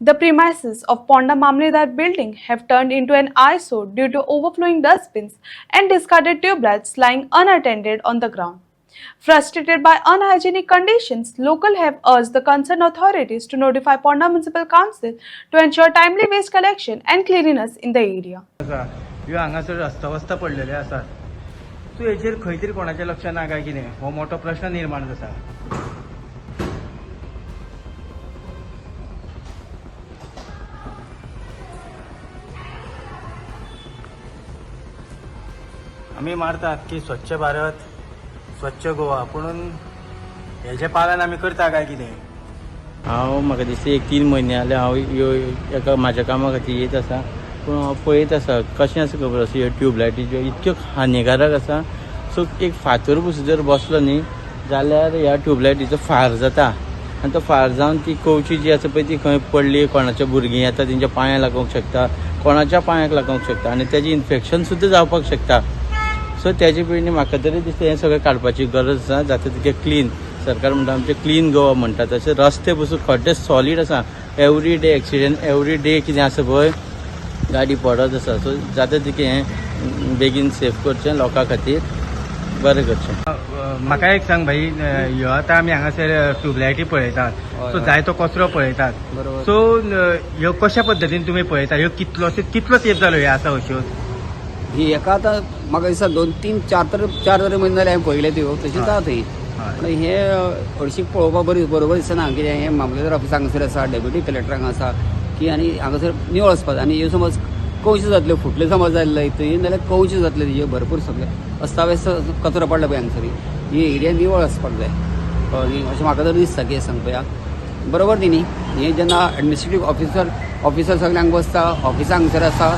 The premises of Ponda Mamledar building have turned into an eyesore due to overflowing dustbins and discarded tubelights lying unattended on the ground. Frustrated by unhygienic conditions, locals have urged the concerned authorities to notify Ponda Municipal Council to ensure timely waste collection and cleanliness in the area. ह्यो हांगासर अस्तव्यस्त पडलेले आसात. So हेचेर खंय तरी कोणाचें लक्ष ना काय कितें हो मोठो प्रश्न निर्माण जाता. आमी मारतात की स्वच्छ भारत स्वच्छ गोवा पूण हेजे पालन आमी करता काय कितें. हांव म्हाका दिसता 1-3 म्हयने जाले हांव ह्यो एका म्हाज्या कामा खातीर येत आसा पूण हांव पळयत आसा कशें आसा खबर आसा ह्यो ट्यूबलायटीच्यो इतक्यो हानिकारक आसा. सो एक फातर पसून जर बसलो न्ही जाल्यार ह्या ट्यूबलायटीचो फार जाता आनी तो फार जावन ती कवची जी आसा पळय ती खंय पडली कोणाच्या भुरगीं येता तेंच्या पांयाक लागूंक शकता कोणाच्या पांयाक लागूंक शकता आनी तेजें इन्फेक्शन सुद्दां जावपाक शकता. सो तेजे पयलीं म्हाका तरी दिसता हें सगळें काडपाची गरज आसा जाता तितकें क्लीन. सरकार म्हणटा आमचें क्लीन गोवा म्हणटा तशें रस्ते पसून खड्डे सॉलीड आसा. Every day accident every day कितें आसा पळय गाडी पडत आसा. सो जाता तितकें हें बेगीन सेफ करचें लोकां खातीर बरें करचें. म्हाका एक सांग भाई ह्यो आतां आमी हांगासर ट्यूबलायटी पळयतात सो जायतो कचरो पळयतात. सो ह्यो कशा पद्दतीन तुमी पळयता ह्यो कितलो तेंप जालो ह्यो आसा अश्यो. ही एका आतां म्हाका दिसता 2-3-4 तरी म्हयने जाले हांवें पळयले त्यो तशीच आसा थंय. पूण हे हरशीं पळोवपाक बरोबर दिसना कित्याक हें मामलेदार ऑफिस हांगासर आसा डेप्युटी कलेक्टर हांगा आसा की आनी हांगासर निवळ वचपाक आनी ह्यो समज कवच्यो जातल्यो फुटल्यो समज जाल्यो थंय जाल्यार कवच्यो जातल्यो तेजे भरपूर सगळे अस्ताव्यस्त कचरो पडला पळय हांगासर ही एरिया निवळ आसपाक जाय अशें म्हाका तर दिसता कितें सांग पळया. बरोबर न्ही हें जेन्ना एडमिनिस्ट्रेटीव ऑफिसर सगळ्यांक बसता ऑफिसां हांगासर आसा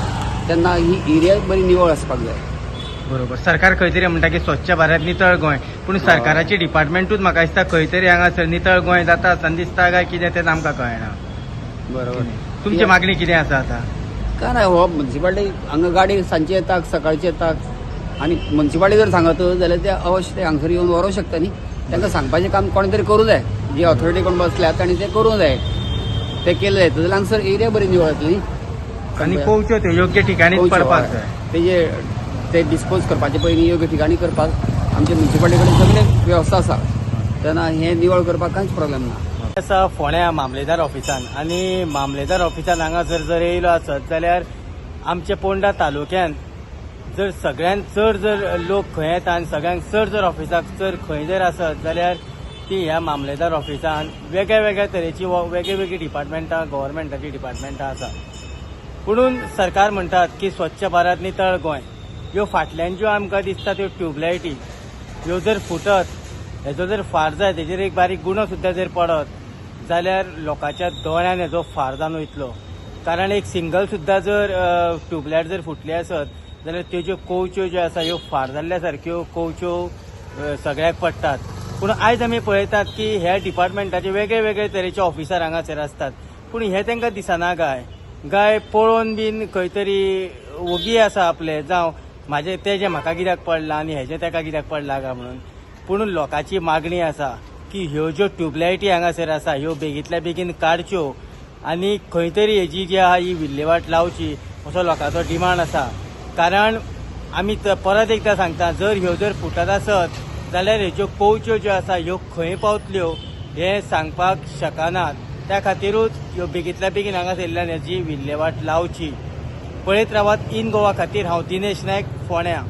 तेन्ना ही एरिया बरी निवळ आसपाक जाय. बरोबर सरकार खंय तरी म्हणटा की स्वच्छ भारत नितळ गोंय पूण सरकाराची डिपार्टमेंटूच म्हाका दिसता खंय तरी हांगासर नितळ गोंय जाता आसतना दिसता काय कितें तें आमकां कळना. बरोबर तुमची मागणी कितें आसा आतां. काय नाही हो म्युन्सिपाल्टी हांगा गाडी सांजची येतात सकाळची येतात आनी म्युन्सिपाल्टी जर सांगत जाल्यार ते अवश्य ते हांगासर येवन व्हरूंक शकता न्ही. तांकां सांगपाचें काम कोणी तरी करूं जाय. जी ऑथॉरिटी कोण बसल्यात आनी ते करूं जाय. ते केलें जायत जाल्यार हांगासर एरिया बरी निवळ जातली न्ही. आनी कवच्यो त्यो योग्य ठिकाणी पडपाक जाय. तेजे ते डिस्पोज करपाचे पयलीं योग्य ठिकाणी करपाक आमच्या म्युन्सिपाल्टी कडेन सगळी वेवस्था आसा तेन्ना हें निवळ करपाक कांयच प्रॉब्लेम ना. आसा फोंड्या मामलेदार ऑफिसान आनी मामलेदार ऑफिसान हांगासर जर येयलो आसत जाल्यार आमच्या पोंडा तालुक्यान जर सगळ्यात चड जर लोक खंय येता आनी सगळ्यांक चड जर ऑफिसाक जर खंय जर आसत जाल्यार ती ह्या मामलेदार ऑफिसान वेगळ्या तरेची वेगळी डिपार्टमेंटां गव्हर्मेंटाची डिपार्टमेंटां आसा. पुणून सरकार म्हणटात की स्वच्छ भारत नितळ गोंय ह्यो फाटल्यान ज्यो आमकां दिसता त्यो ट्यूबलायटी ह्यो जर फुटत हेजो जर फार जाय तेजेर एक बारीक गुणो सुद्दां जर पडत जाल्यार लोकांच्या दोळ्यान हेजो फार जावन वयतलो. कारण एक सिंगल सुद्दां जर ट्यूबलायट जर फुटली आसत जाल्यार त्यो कवच्यो ज्यो आसा ह्यो फार जाल्ल्या सारक्यो कवच्यो सगळ्याक पडटात. पूण आयज आमी पळयतात की ह्या डिपार्टमेंटाचे वेगळे तरेचे ऑफिसर हांगासर आसतात पूण हे तांकां दिसना गाय पळोवन बीन खंय तरी ओगी आसा आपले जावं म्हाजें तेजें म्हाका कित्याक पडलां आनी हेजें तेका कित्याक पडलां काय म्हणून. पूण लोकांची मागणी आसा की ह्यो ज्यो ट्यूबलायटी हांगासर आसा ह्यो बेगींतल्या बेगीन काडच्यो आनी खंय तरी हेजी जी आहा ही विल्हेवाट लावची असो लोकांचो डिमांड आसा. कारण आमी परत एकदां सांगता जर ह्यो जर फुटत आसत जाल्यार हेज्यो कवच्यो ज्यो आसा ह्यो खंय पावतल्यो हें सांगपाक शकनात. त्या खातीरूच ह्यो बेगींतल्या बेगीन हांगासरल्यान हेजी विल्हेवाट लावची. पळयत रावात इन गोवा खातीर हांव दिनेश नायक फोंड्या.